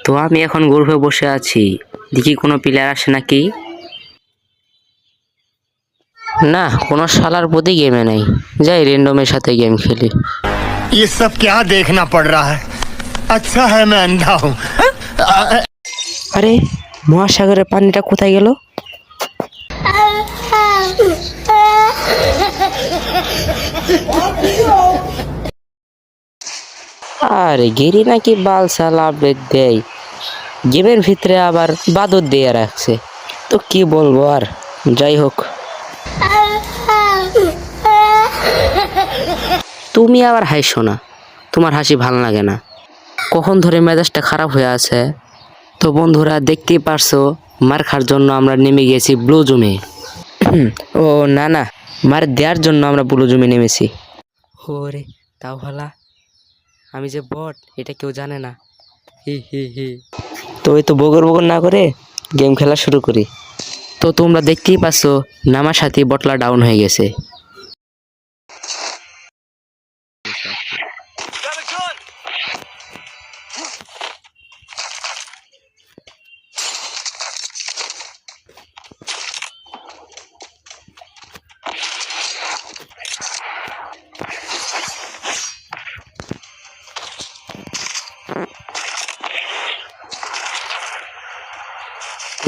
তো আমি এখন গ্রুপে বসে আছি, দেখি কোনো প্লেয়ার আসে নাকি। না, কোনো শালার প্রতি গেমে নাই, যাই র্যান্ডমের সাথে গেম খেলি। ये सब क्या देखना पड़ रहा है? अच्छा है मैं अंधा हूँ। আরে, মহাসাগরের পানিটা কোথায় গেল? আরে গেরি নাকি বালসাল আপডেট দেয়, গেমের ভিতরে আবার বাদর দিয়ে রাখছে, তো কি বলবো আর। যাই হোক, তুমি আবার হাসো না, তোমার হাসি ভালো লাগে না। কখন ধরে মেজাজটা খারাপ হয়ে আছে। তো বন্ধুরা, দেখতেই পারছো মার খাওয়ার জন্য আমরা নেমে গেছি ব্লু জুমে। ও না না, মার দেওয়ার জন্য আমরা ব্লু জুমে নেমেছি। ওরে তাও ভালা, আমি যে বট এটা কেউ জানে না। হি হি হি। তো এই তো বগর বগর না করে গেম খেলা শুরু করি। তো তোমরা দেখতেই পাচ্ছ নামার সাথে বটলা ডাউন হয়ে গেছে।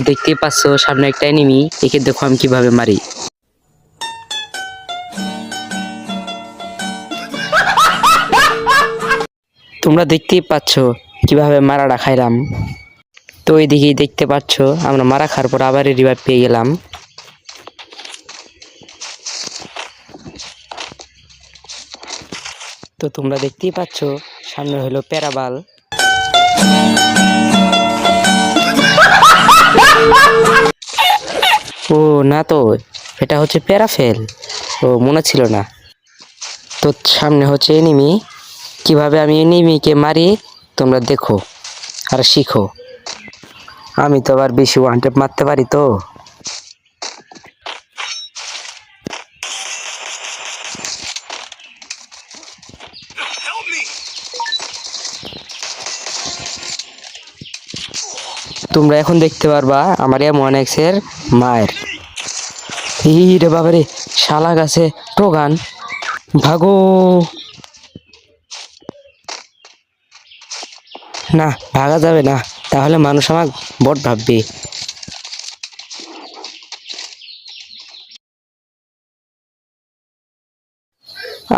দেখতেই পাচ্ছ সামনে একটা এনিমি, একে দেখো আমি কিভাবে মারি। তোমরা দেখতেই পাচ্ছ কিভাবে মারাটা খাইলাম। তো এইদিকেই দেখতে পাচ্ছ আমরা মারা খাওয়ার পর আবার রিভাইভ পেয়ে গেলাম। তো তোমরা দেখতেই পাচ্ছ সামনে হলো প্যারাবাল। ও না, তো এটা হচ্ছে প্যারাফেল। ও মনে ছিল না। তো সামনে হচ্ছে এনিমি, কিভাবে আমি এনিমিকে মারি তোমরা দেখো আর শিখো। আমি তো আবার বেশি ওয়ান ট্যাপ মারতে পারি। তো তোমরা এখন দেখতে পারবা আমার M1X এর মায়ের। এই রে বাবারে, শালা গাছে টোগান, ভাগো। না, ভাগা যাবে না, তাহলে মানুষ আমাকে বট ভাববে।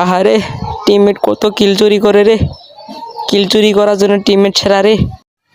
আহারে, টিমমেট কত কিল চুরি করে রে, কিল চুরি করার জন্য টিমমেট ছেড়া রে।